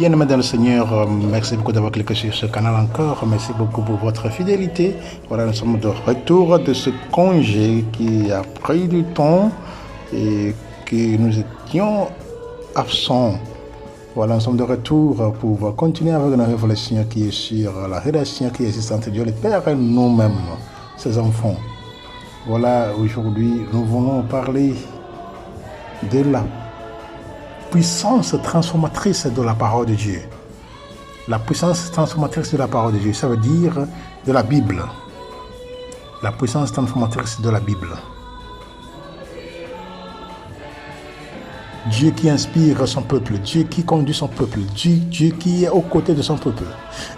Bien-aimés dans le Seigneur, merci beaucoup d'avoir cliqué sur ce canal encore. Merci beaucoup pour votre fidélité. Voilà, nous sommes de retour de ce congé qui a pris du temps et que nous étions absents. Voilà, nous sommes de retour pour continuer avec une réflexion qui est sur la relation qui existe entre Dieu le Père et nous-mêmes, ses enfants. Voilà, aujourd'hui, nous voulons parler de la puissance transformatrice de la parole de Dieu. La puissance transformatrice de la parole de Dieu, ça veut dire de la Bible. La puissance transformatrice de la Bible. Dieu qui inspire son peuple, Dieu qui conduit son peuple, Dieu qui est aux côtés de son peuple,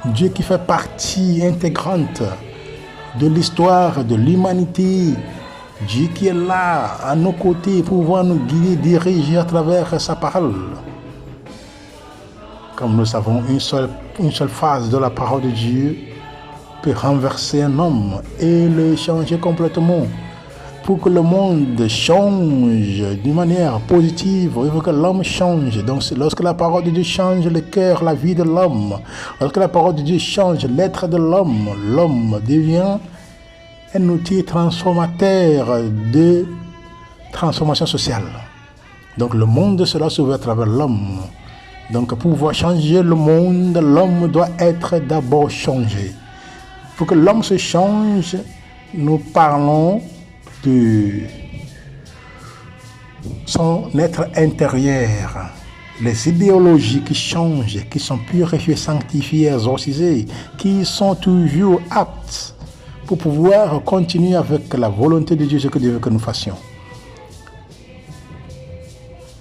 Dieu qui fait partie intégrante de l'histoire de l'humanité, Dieu qui est là à nos côtés pour pouvoir nous guider, diriger à travers sa parole. Comme nous savons, une seule phase de la parole de Dieu peut renverser un homme et le changer complètement. Pour que le monde change d'une manière positive, il faut que l'homme change. Donc lorsque la parole de Dieu change le cœur, la vie de l'homme, lorsque la parole de Dieu change l'être de l'homme, l'homme devient un outil transformateur de transformation sociale. Donc le monde sera sauvé à travers l'homme. Donc pour pouvoir changer le monde, l'homme doit être d'abord changé. Pour que l'homme se change, nous parlons de son être intérieur. Les idéologies qui changent, qui sont purifiées, sanctifiées, exorcisées, qui sont toujours aptes pour pouvoir continuer avec la volonté de Dieu, ce que Dieu veut que nous fassions.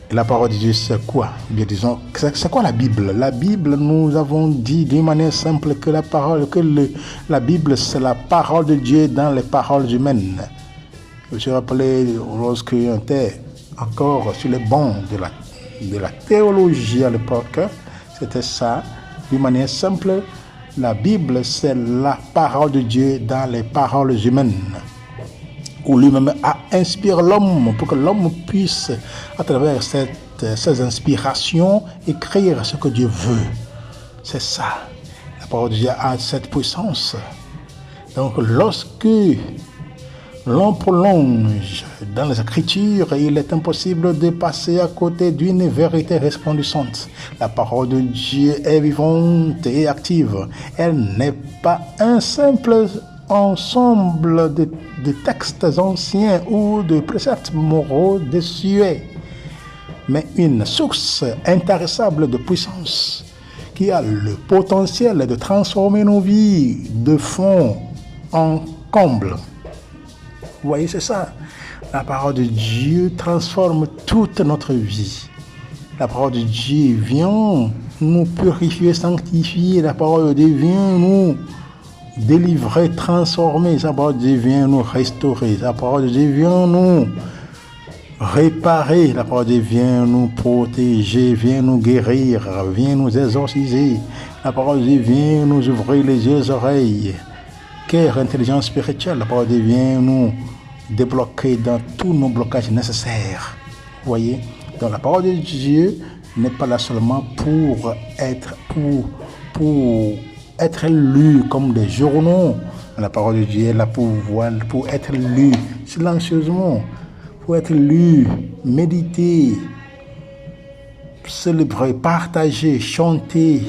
Et la parole de Dieu, c'est quoi? Bien disons, c'est quoi la Bible? La Bible, nous avons dit d'une manière simple que la Bible, c'est la parole de Dieu dans les paroles humaines. Je me suis rappelé lorsque j'étais encore sur les bancs de la théologie à l'époque, c'était ça, d'une manière simple. La Bible, c'est la parole de Dieu dans les paroles humaines, où lui-même a inspiré l'homme pour que l'homme puisse, à travers ces inspirations, écrire ce que Dieu veut. C'est ça. La parole de Dieu a cette puissance. Donc, lorsque l'on prolonge dans les Écritures, il est impossible de passer à côté d'une vérité resplendissante. La parole de Dieu est vivante et active. Elle n'est pas un simple ensemble de textes anciens ou de préceptes moraux désuets, mais une source intarissable de puissance qui a le potentiel de transformer nos vies de fond en comble. Vous voyez, c'est ça. La parole de Dieu transforme toute notre vie. La parole de Dieu vient nous purifier, sanctifier. La parole de Dieu vient nous délivrer, transformer. La parole de Dieu vient nous restaurer. La parole de Dieu vient nous réparer. La parole de Dieu vient nous protéger, vient nous guérir, vient nous exorciser. La parole de Dieu vient nous ouvrir les yeux, les oreilles. Cœur, intelligence spirituelle, la parole de Dieu vient nous débloquer dans tous nos blocages nécessaires. Vous voyez? Donc la parole de Dieu n'est pas là seulement pour être lue comme des journaux. La parole de Dieu est là pour être lue silencieusement, pour être lue, méditer, célébrer, partager, chanter,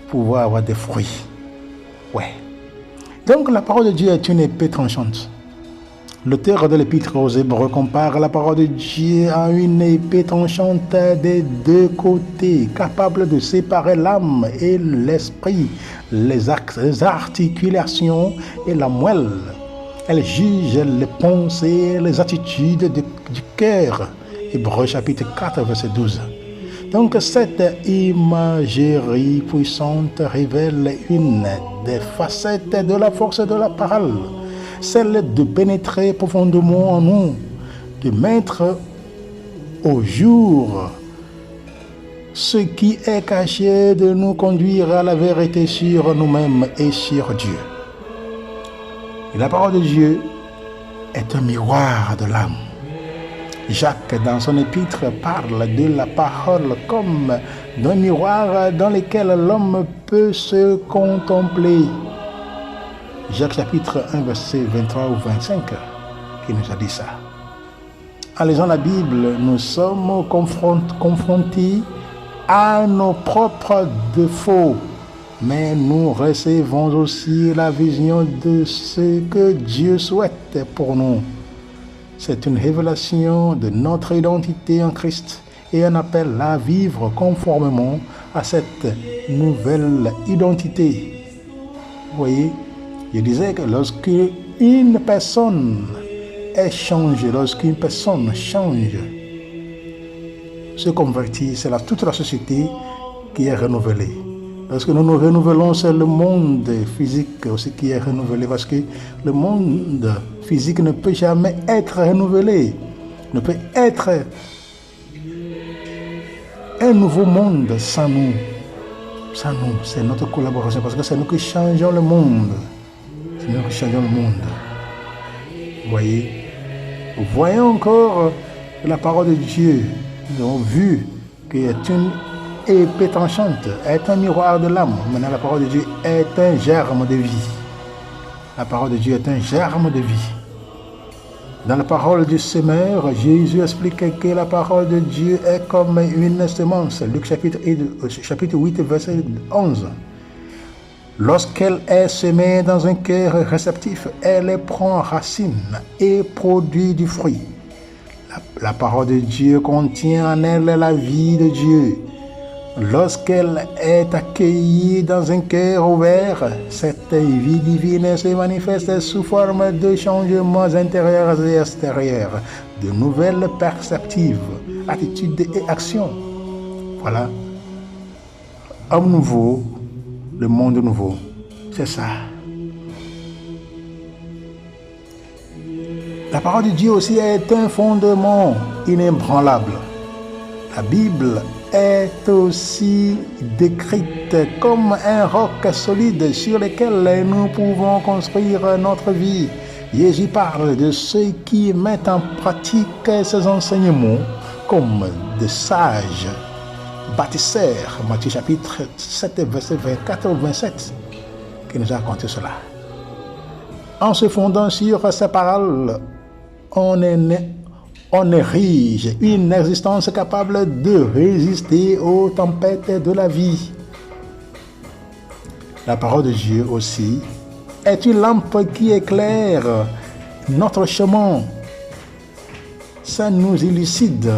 pour pouvoir avoir des fruits. Ouais. Donc la parole de Dieu est une épée tranchante. L'auteur de l'épître aux Hébreux compare la parole de Dieu à une épée tranchante des deux côtés, capable de séparer l'âme et l'esprit, les articulations et la moelle. Elle juge les pensées et les attitudes du cœur. Hébreux chapitre 4, verset 12. Donc cette imagerie puissante révèle une des facettes de la force de la parole, celle de pénétrer profondément en nous, de mettre au jour ce qui est caché, de nous conduire à la vérité sur nous-mêmes et sur Dieu. Et la parole de Dieu est un miroir de l'âme. Jacques, dans son épître, parle de la parole comme d'un miroir dans lequel l'homme peut se contempler. Jacques chapitre 1, verset 23 ou 25, qui nous a dit ça. En lisant la Bible, nous sommes confrontés à nos propres défauts, mais nous recevons aussi la vision de ce que Dieu souhaite pour nous. C'est une révélation de notre identité en Christ et un appel à vivre conformément à cette nouvelle identité. Vous voyez, je disais que lorsque une personne est changée, lorsqu'une personne change, se convertit, c'est toute la société qui est renouvelée. Lorsque nous nous renouvelons, c'est le monde physique aussi qui est renouvelé, parce que le monde physique ne peut jamais être renouvelé, ne peut être un nouveau monde sans nous. Sans nous, c'est notre collaboration, parce que c'est nous qui changeons le monde. C'est nous qui changeons le monde. Vous voyez, voyons encore la parole de Dieu. Nous avons vu qu'elle est une épée tranchante, est un miroir de l'âme. Maintenant, la parole de Dieu est un germe de vie. La parole de Dieu est un germe de vie. Dans la parole du semeur, Jésus explique que la parole de Dieu est comme une semence. Luc chapitre 8, verset 11. Lorsqu'elle est semée dans un cœur réceptif, elle prend racine et produit du fruit. La parole de Dieu contient en elle la vie de Dieu. Lorsqu'elle est accueillie dans un cœur ouvert, cette vie divine se manifeste sous forme de changements intérieurs et extérieurs, de nouvelles perspectives, attitudes et actions. Voilà. Homme nouveau, le monde nouveau. C'est ça. La parole de Dieu aussi est un fondement inébranlable. La Bible est aussi décrite comme un roc solide sur lequel nous pouvons construire notre vie. Jésus parle de ceux qui mettent en pratique ces enseignements comme des sages bâtisseurs. Matthieu chapitre 7, verset 24 ou 27, qui nous a raconté cela. En se fondant sur ces paroles, on érige une existence capable de résister aux tempêtes de la vie. La parole de Dieu aussi est une lampe qui éclaire notre chemin. Ça nous élucide.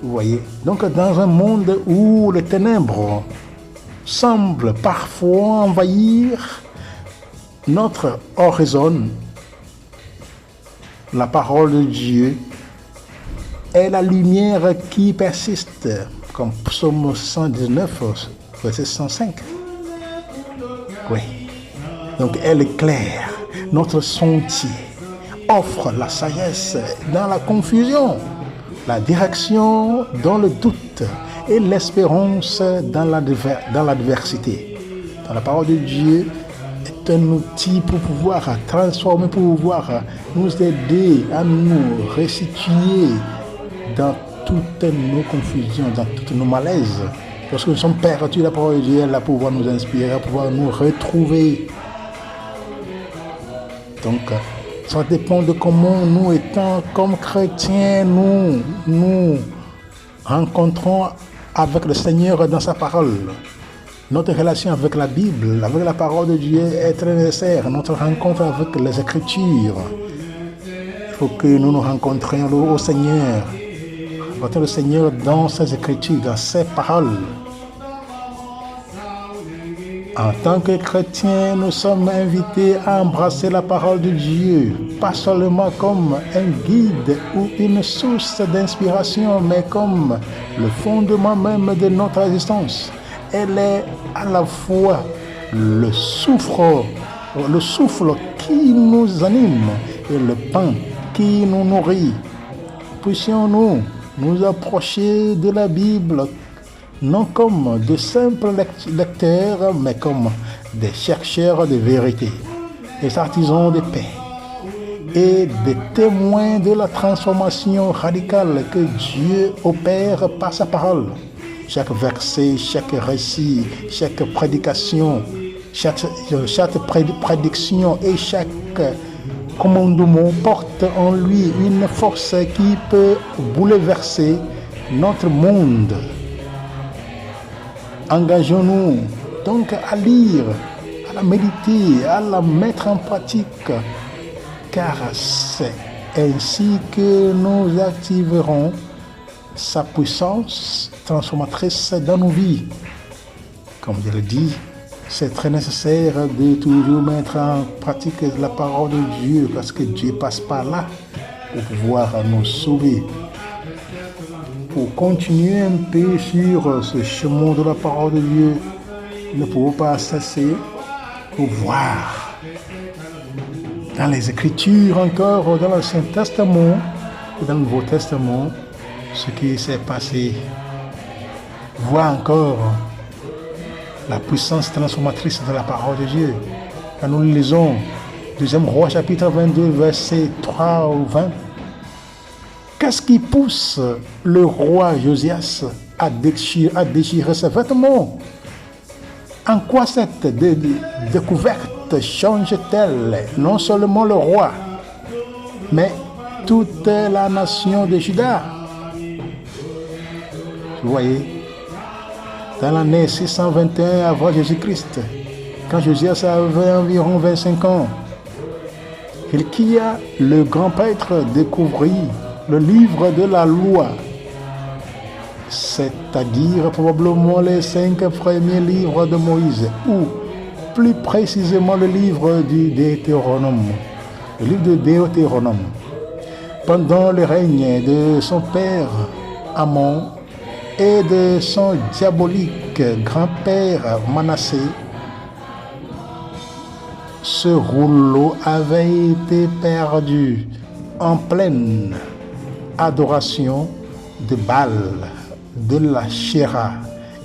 Vous voyez? Donc dans un monde où les ténèbres semblent parfois envahir notre horizon, la parole de Dieu est la lumière qui persiste, comme Psaume 119, verset 105. Oui. Donc elle éclaire notre sentier, offre la sagesse dans la confusion, la direction dans le doute et l'espérance dans l'adversité. Dans la parole de Dieu est un outil pour pouvoir transformer, pour pouvoir nous aider à nous restituer dans toutes nos confusions, dans toutes nos malaises. Lorsque nous sommes perdus, la parole de Dieu est là pour pouvoir nous inspirer, pour pouvoir nous retrouver. Donc, ça dépend de comment nous, étant comme chrétiens, nous rencontrons avec le Seigneur dans sa parole. Notre relation avec la Bible, avec la parole de Dieu est très nécessaire. Notre rencontre avec les Écritures. Il faut que nous nous rencontrions au Seigneur. Rencontrer le Seigneur dans ses Écritures, dans ses paroles. En tant que chrétiens, nous sommes invités à embrasser la parole de Dieu, pas seulement comme un guide ou une source d'inspiration, mais comme le fondement même de notre existence. Elle est à la fois le souffle qui nous anime et le pain qui nous nourrit. Puissions-nous nous approcher de la Bible non comme de simples lecteurs, mais comme des chercheurs de vérité, des artisans de paix et des témoins de la transformation radicale que Dieu opère par sa parole. chaque verset, chaque récit, chaque prédication, chaque prédiction et chaque commandement porte en lui une force qui peut bouleverser notre monde. Engageons-nous donc à lire, à la méditer, à la mettre en pratique, car c'est ainsi que nous activerons sa puissance transformatrice dans nos vies. Comme je l'ai dit, c'est très nécessaire de toujours mettre en pratique la parole de Dieu, parce que Dieu passe par là pour pouvoir nous sauver. Pour continuer un peu sur ce chemin de la parole de Dieu, nous ne pouvons pas cesser pour voir dans les Écritures, encore dans l'Ancien Testament et dans le Nouveau Testament, ce qui s'est passé. Voir encore la puissance transformatrice de la parole de Dieu. Quand nous lisons 2 Rois chapitre 22, versets 3 au 20, qu'est-ce qui pousse le roi Josias à déchirer ses vêtements? En quoi cette découverte change-t-elle non seulement le roi, mais toute la nation de Juda? Vous voyez, dans l'année 621 avant Jésus-Christ, quand Josias avait environ 25 ans, Hilkia, le grand prêtre, découvrit le livre de la loi, c'est-à-dire probablement les 5 premiers livres de Moïse, ou plus précisément le livre du Deutéronome, le livre de Deutéronome. Pendant le règne de son père Amon et de son diabolique grand-père Manassé, ce rouleau avait été perdu en pleine adoration de Baal, de la Shéra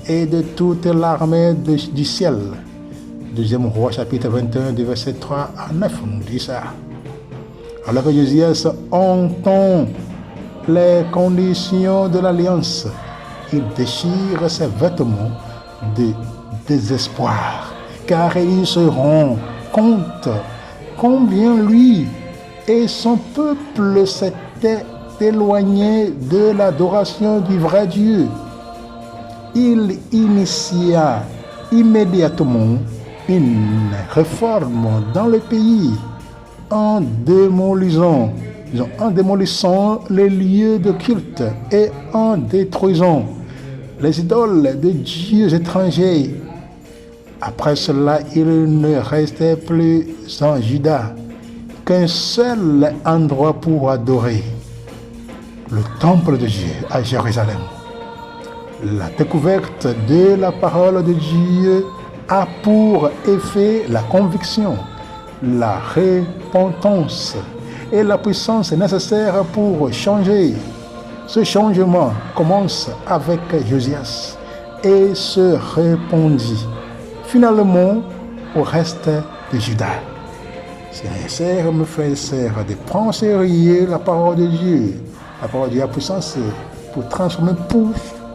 et de toute l'armée du ciel. 2 Rois chapitre 21, de verset 3 à 9, nous dit ça. Alors que Josias entend les conditions de l'alliance, il déchire ses vêtements de désespoir, car il se rend compte combien lui et son peuple s'étaient éloignés de l'adoration du vrai Dieu. Il initia immédiatement une réforme dans le pays en démolissant les lieux de culte et en détruisant les idoles de dieux étrangers. Après cela, il ne restait plus en Juda qu'un seul endroit pour adorer, le temple de Dieu à Jérusalem. La découverte de la parole de Dieu a pour effet la conviction, la repentance et la puissance nécessaire pour changer. Ce changement commence avec Josias et se répandit finalement au reste de Juda. C'est nécessaire, mes frères et sœurs, de prendre au sérieux la parole de Dieu. La parole de Dieu a puissance pour transformer, pour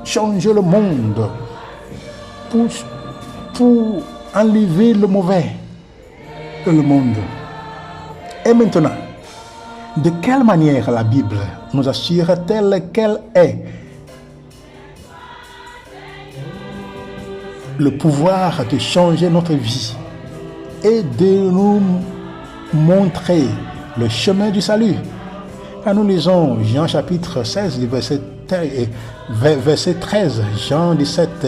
changer le monde, pour enlever le mauvais de le monde. Et maintenant, de quelle manière la Bible nous assure-t-elle qu'elle est le pouvoir de changer notre vie et de nous montrer le chemin du salut? Quand nous lisons Jean chapitre 16, verset 13, Jean 17,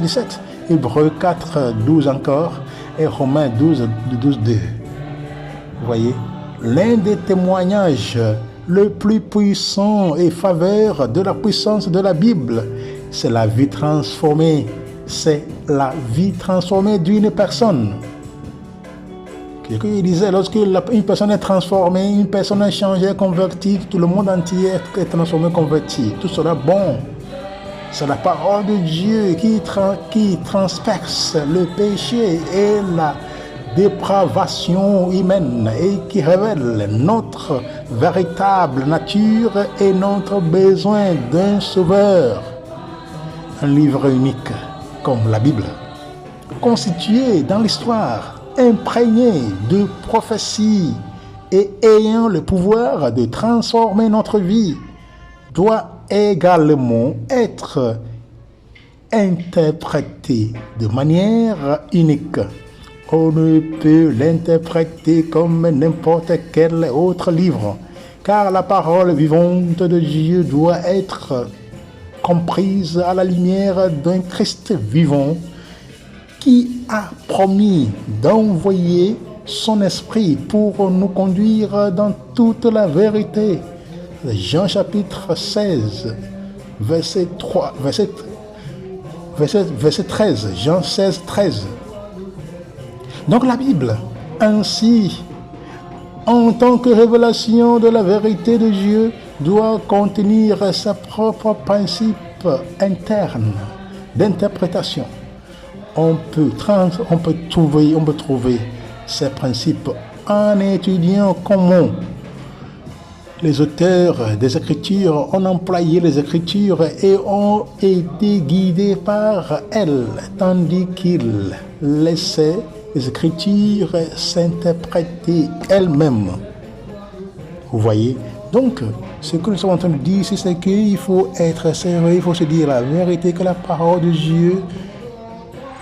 17, Hébreux 4, 12 encore, et Romains 12, 2. Vous voyez, l'un des témoignages le plus puissant et faveur de la puissance de la Bible, c'est la vie transformée. C'est la vie transformée d'une personne. Il disait, lorsque une personne est transformée, une personne est changée, convertie, tout le monde entier est transformé, converti. Tout sera bon. C'est la parole de Dieu qui transperce le péché et la dépravation humaine et qui révèle notre véritable nature et notre besoin d'un sauveur. un livre unique comme la Bible, constitué dans l'histoire, imprégné de prophéties et ayant le pouvoir de transformer notre vie, doit également être interprété de manière unique. On ne peut l'interpréter comme n'importe quel autre livre, car la parole vivante de Dieu doit être comprise à la lumière d'un Christ vivant qui a promis d'envoyer son esprit pour nous conduire dans toute la vérité. Jean chapitre 16, verset 13, Jean 16, 13. Donc la Bible, ainsi, en tant que révélation de la vérité de Dieu, doit contenir ses propres principes internes d'interprétation. On peut trouver ces principes en étudiant comment les auteurs des Écritures ont employé les Écritures et ont été guidés par elles, tandis qu'ils laissaient les Écritures s'interpréter elles-mêmes. Vous voyez? Donc, ce que nous sommes en train de dire, c'est qu'il faut être sérieux, il faut se dire la vérité, que la parole de Dieu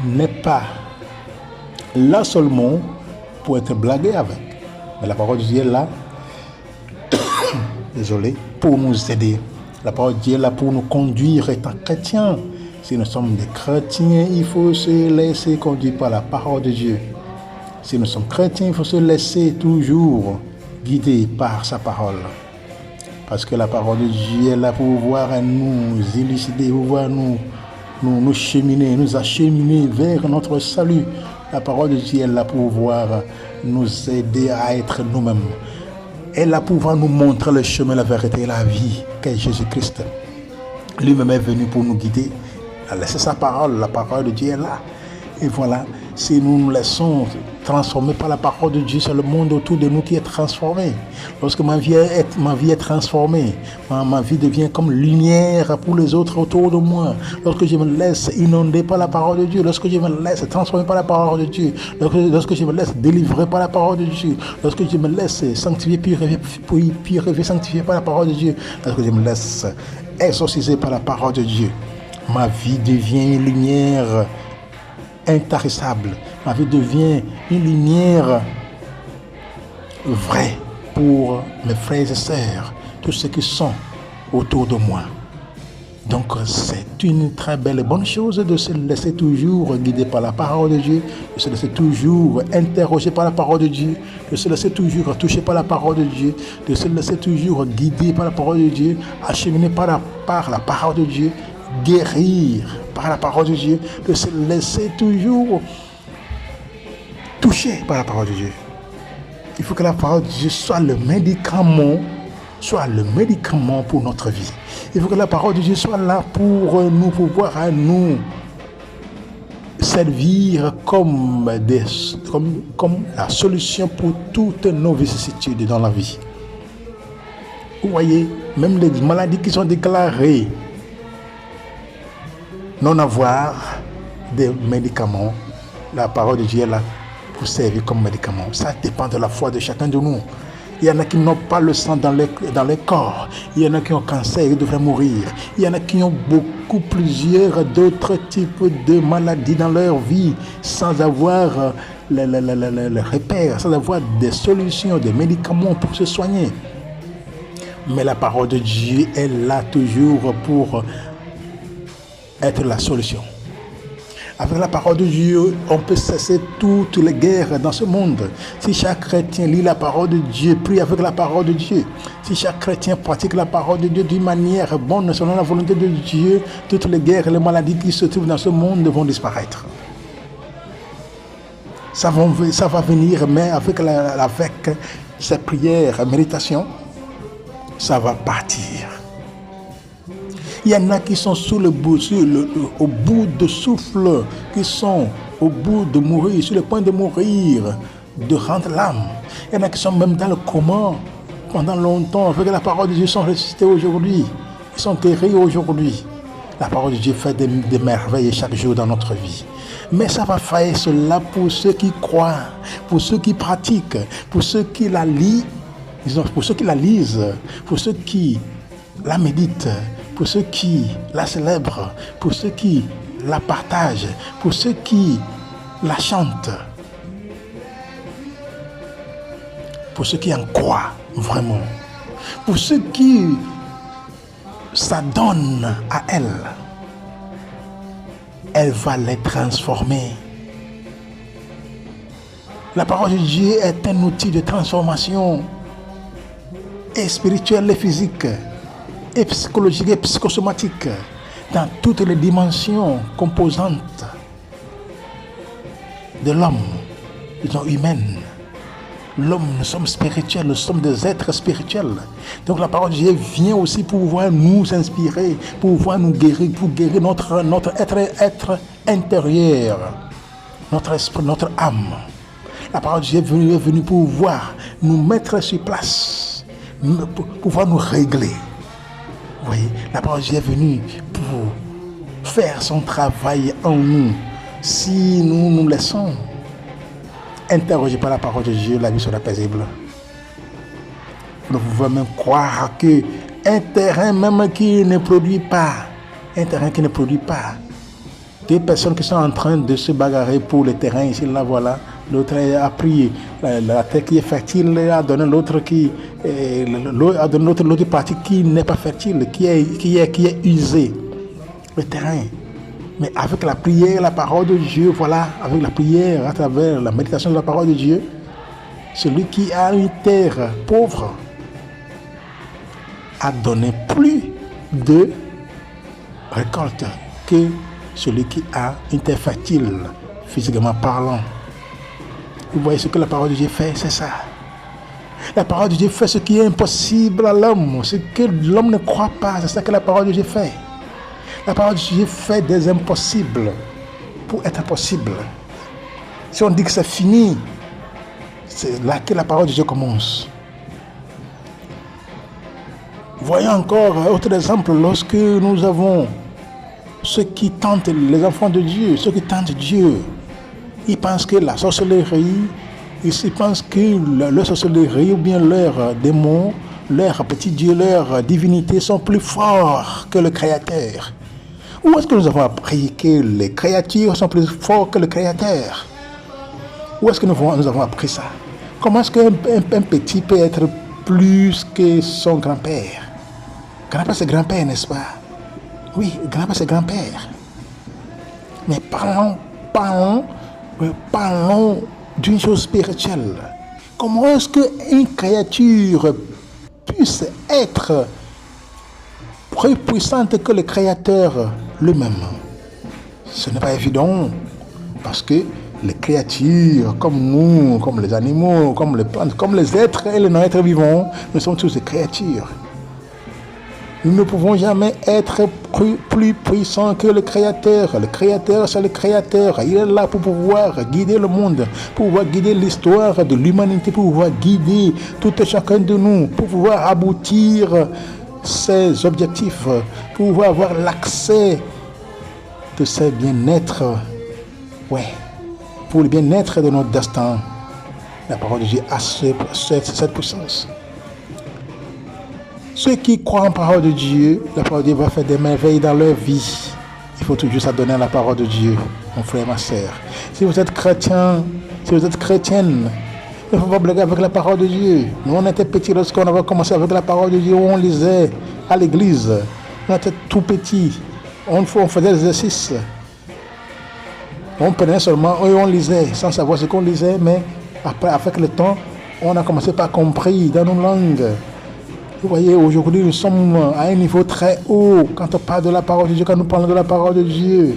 n'est pas là seulement pour être blagué avec. Mais la parole de Dieu est là, pour nous aider. La parole de Dieu est là pour nous conduire étant chrétiens. Si nous sommes des chrétiens, il faut se laisser conduire par la parole de Dieu. Si nous sommes chrétiens, il faut se laisser toujours guider par sa parole. Parce que la parole de Dieu est là pour pouvoir nous élucider, pour pouvoir nous cheminer, nous acheminer vers notre salut. La parole de Dieu est là pour pouvoir nous aider à être nous-mêmes. Elle est là pour pouvoir nous montrer le chemin, la vérité et la vie qu'est Jésus-Christ. Lui-même est venu pour nous guider. Il a laissé sa parole, la parole de Dieu est là. Et voilà, si nous nous laissons transformer par la parole de Dieu, c'est le monde autour de nous qui est transformé. Lorsque ma vie est transformée, ma vie devient comme lumière pour les autres autour de moi. Lorsque je me laisse inonder par la parole de Dieu, lorsque je me laisse transformer par la parole de Dieu, lorsque je me laisse délivrer par la parole de Dieu, lorsque je me laisse sanctifier, purifier, sanctifier par la parole de Dieu, lorsque je me laisse exorciser par la parole de Dieu, ma vie devient une lumière intarissable. Ma vie devient une lumière vraie pour mes frères et sœurs, tous ceux qui sont autour de moi. Donc c'est une très belle et bonne chose de se laisser toujours guider par la parole de Dieu, de se laisser toujours interroger par la parole de Dieu, de se laisser toujours toucher par la parole de Dieu, de se laisser toujours guider par la parole de Dieu, acheminer par la parole de Dieu, guérir par la parole de Dieu, de se laisser toujours toucher par la parole de Dieu. Il faut que la parole de Dieu soit le médicament pour notre vie. Il faut que la parole de Dieu soit là pour nous pouvoir nous servir comme la solution pour toutes nos vicissitudes dans la vie. Vous voyez, même les maladies qui sont déclarées non avoir des médicaments, la parole de Dieu est là pour servir comme médicament. Ça dépend de la foi de chacun de nous. Il y en a qui n'ont pas le sang dans les corps. Il y en a qui ont cancer et devraient mourir. Il y en a qui ont plusieurs d'autres types de maladies dans leur vie sans avoir le repère, sans avoir des solutions, des médicaments pour se soigner. Mais la parole de Dieu est là toujours pour être la solution. Avec la parole de Dieu, on peut cesser toutes les guerres dans ce monde. Si chaque chrétien lit la parole de Dieu, prie avec la parole de Dieu, si chaque chrétien pratique la parole de Dieu d'une manière bonne, selon la volonté de Dieu, toutes les guerres et les maladies qui se trouvent dans ce monde vont disparaître. Ça va venir, mais avec ces prières, méditation, ça va partir. Il y en a qui sont au bout de souffle, qui sont au bout de mourir, sur le point de mourir, de rendre l'âme. Il y en a qui sont même dans le coma pendant longtemps, avec la parole de Dieu, sont ressuscités aujourd'hui. Ils sont guéris aujourd'hui. La parole de Dieu fait des merveilles chaque jour dans notre vie. Mais ça va faire cela pour ceux qui croient, pour ceux qui pratiquent, pour ceux qui la lisent, pour ceux qui la lisent, pour ceux qui la méditent, pour ceux qui la célèbrent, pour ceux qui la partagent, pour ceux qui la chantent, pour ceux qui en croient vraiment, pour ceux qui s'adonnent à elle. Elle va les transformer. La parole de Dieu est un outil de transformation et spirituelle et physique et psychologique et psychosomatique dans toutes les dimensions composantes de l'homme, disons humaine. L'homme, nous sommes spirituels, nous sommes des êtres spirituels. Donc la parole de Dieu vient aussi pour pouvoir nous inspirer, pour pouvoir nous guérir, pour guérir notre être intérieur, notre esprit, notre âme. La parole de Dieu est venue pour pouvoir nous mettre sur place, pour pouvoir nous régler. Vous voyez, la parole de Dieu est venue pour faire son travail en nous. Si nous nous laissons interrogé par la parole de Dieu, la vie sera paisible. Vous pouvez même croire qu'un terrain même qui ne produit pas, des personnes qui sont en train de se bagarrer pour le terrain ici, là, voilà, l'autre a pris la terre qui est fertile, a donné l'autre l'autre partie qui n'est pas fertile, qui est usée, le terrain. Mais avec la prière, la parole de Dieu, voilà, avec la prière, à travers la méditation de la parole de Dieu, celui qui a une terre pauvre a donné plus de récolte que celui qui a une terre fertile, physiquement parlant. Vous voyez ce que la parole de Dieu fait, c'est ça. La parole de Dieu fait ce qui est impossible à l'homme, ce que l'homme ne croit pas, c'est ça que la parole de Dieu fait. La parole de Dieu fait des impossibles pour être possible. Si on dit que c'est fini, c'est là que la parole de Dieu commence. Voyons encore un autre exemple lorsque nous avons ceux qui tentent, les enfants de Dieu, ceux qui tentent Dieu. Ils pensent que la sorcellerie, ils pensent que leur sorcellerie ou bien leurs démons, leurs petits dieux, leurs divinités sont plus forts que le Créateur. Où est-ce que nous avons appris que les créatures sont plus forts que le Créateur? Où est-ce que nous avons appris ça? Comment est-ce qu'un petit peut être plus que son grand-père? Grand-père, c'est grand-père, n'est-ce pas? Oui, grand-père, c'est grand-père. Mais parlons d'une chose spirituelle. Comment est-ce qu'une créature puisse être plus puissante que le Créateur lui-même? Ce n'est pas évident, parce que les créatures, comme nous, comme les animaux, comme les plantes, comme les êtres et les non-êtres vivants, nous sommes tous des créatures. Nous ne pouvons jamais être plus puissants que le Créateur. Le Créateur, c'est le Créateur. Il est là pour pouvoir guider le monde, pour pouvoir guider l'histoire de l'humanité, pour pouvoir guider tout et chacun de nous, pour pouvoir aboutir ses objectifs, pour pouvoir avoir l'accès de ces bien-être, pour le bien-être de notre destin. La parole de Dieu a cette puissance. Ceux qui croient en parole de Dieu, la parole de Dieu va faire des merveilles dans leur vie. Il faut toujours s'adonner à la parole de Dieu, mon frère, ma soeur. Si vous êtes chrétien, si vous êtes chrétienne, il ne faut pas blaguer avec la parole de Dieu. Nous, on était petits lorsqu'on avait commencé avec la parole de Dieu, on lisait à l'église. On était tout petits. On faisait des exercices. On prenait seulement, on lisait, sans savoir ce qu'on lisait, mais après, avec le temps, on a commencé par comprendre dans nos langues. Vous voyez, aujourd'hui, nous sommes à un niveau très haut quand on parle de la parole de Dieu, quand nous parlons de la parole de Dieu.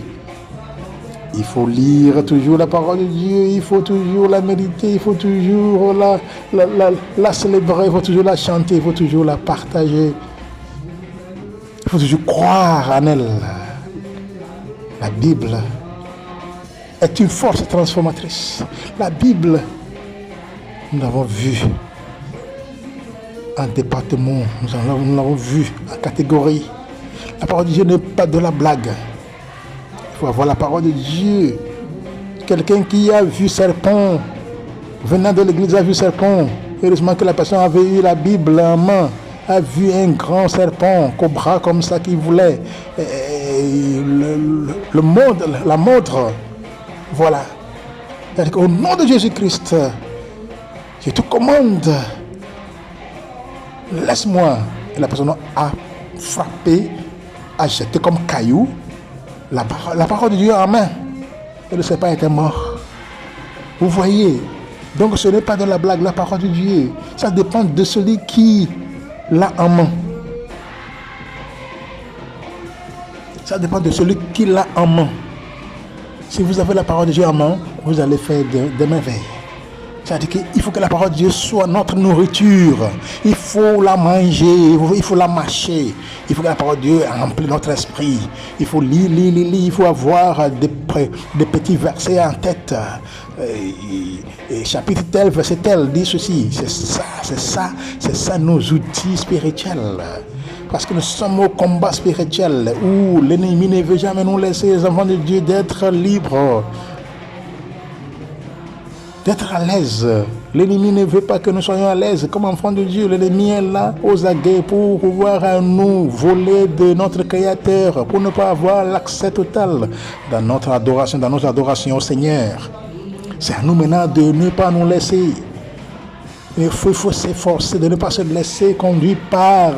Il faut lire toujours la parole de Dieu, il faut toujours la méditer, il faut toujours la célébrer, il faut toujours la chanter, il faut toujours la partager. Il faut toujours croire en elle. La Bible est une force transformatrice. La Bible, nous l'avons vu en département, nous l'avons vu en catégorie. La parole de Dieu n'est pas de la blague. Il faut avoir la parole de Dieu. Quelqu'un qui a vu serpent, venant de l'église, a vu serpent. Heureusement que la personne avait eu la Bible en main, a vu un grand serpent, cobra comme ça qu'il voulait. Le monde, la montre. Voilà. Au nom de Jésus-Christ, je te commande, laisse-moi. Et la personne a frappé, a jeté comme caillou la parole de Dieu en main. Et le serpent était mort. Vous voyez, donc ce n'est pas de la blague, la parole de Dieu. Ça dépend de celui qui l'a en main. Ça dépend de celui qui l'a en main. Si vous avez la parole de Dieu en main, vous allez faire des merveilles. C'est-à-dire qu'il faut que la parole de Dieu soit notre nourriture. Il faut la manger, il faut la mâcher. Il faut que la parole de Dieu remplisse notre esprit. Il faut lire. Il faut avoir des petits versets en tête. Et chapitre tel, verset tel, dit ceci. C'est ça nos outils spirituels. Parce que nous sommes au combat spirituel où l'ennemi ne veut jamais nous laisser, les enfants de Dieu, d'être libres. D'être à l'aise. L'ennemi ne veut pas que nous soyons à l'aise. Comme enfants de Dieu, l'ennemi est là aux aguets pour pouvoir nous voler de notre Créateur, pour ne pas avoir l'accès total dans notre adoration au Seigneur. C'est à nous maintenant de ne pas nous laisser. Il faut s'efforcer de ne pas se laisser conduire par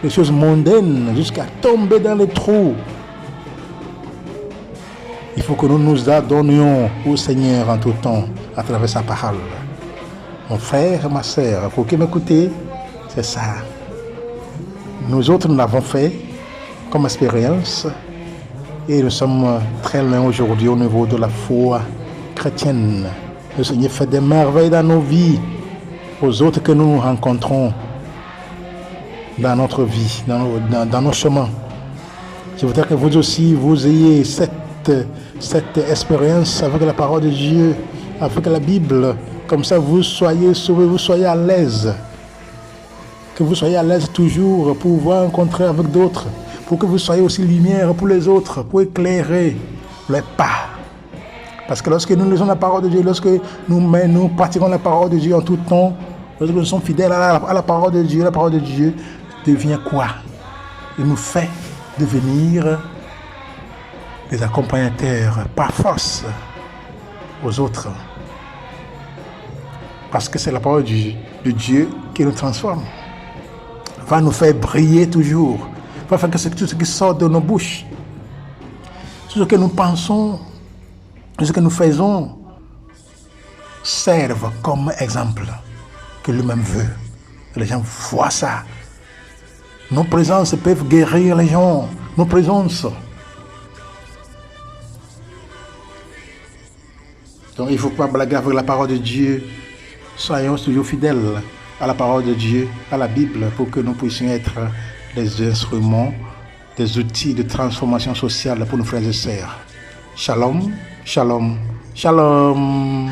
les choses mondaines jusqu'à tomber dans les trous. Il faut que nous nous adonnions au Seigneur en tout temps à travers sa parole. Mon frère, ma sœur, pour qui m'écoutez, c'est ça. Nous autres, nous l'avons fait comme expérience et nous sommes très loin aujourd'hui au niveau de la foi chrétienne. Le Seigneur fait des merveilles dans nos vies, aux autres que nous rencontrons dans notre vie, dans nos chemins. Je voudrais que vous aussi, vous ayez cette expérience avec la parole de Dieu, avec la Bible. Comme ça, vous soyez sauvés, vous soyez à l'aise. Que vous soyez à l'aise toujours pour vous rencontrer avec d'autres. Pour que vous soyez aussi lumière pour les autres, pour éclairer les pas. Parce que lorsque nous lisons la parole de Dieu, lorsque nous pratiquons la parole de Dieu en tout temps, lorsque nous sommes fidèles à la parole de Dieu, la parole de Dieu devient quoi? Il nous fait devenir des accompagnateurs par force aux autres. Parce que c'est la parole de Dieu qui nous transforme. Va nous faire briller toujours. Va faire que tout ce qui sort de nos bouches, tout ce que nous pensons, tout ce que nous faisons, serve comme exemple que lui-même veut. Et les gens voient ça. Nos présences peuvent guérir les gens. Nos présences. Donc il ne faut pas blaguer avec la parole de Dieu. Soyons toujours fidèles à la parole de Dieu, à la Bible, pour que nous puissions être des instruments, des outils de transformation sociale pour nos frères et sœurs. Shalom, shalom, shalom.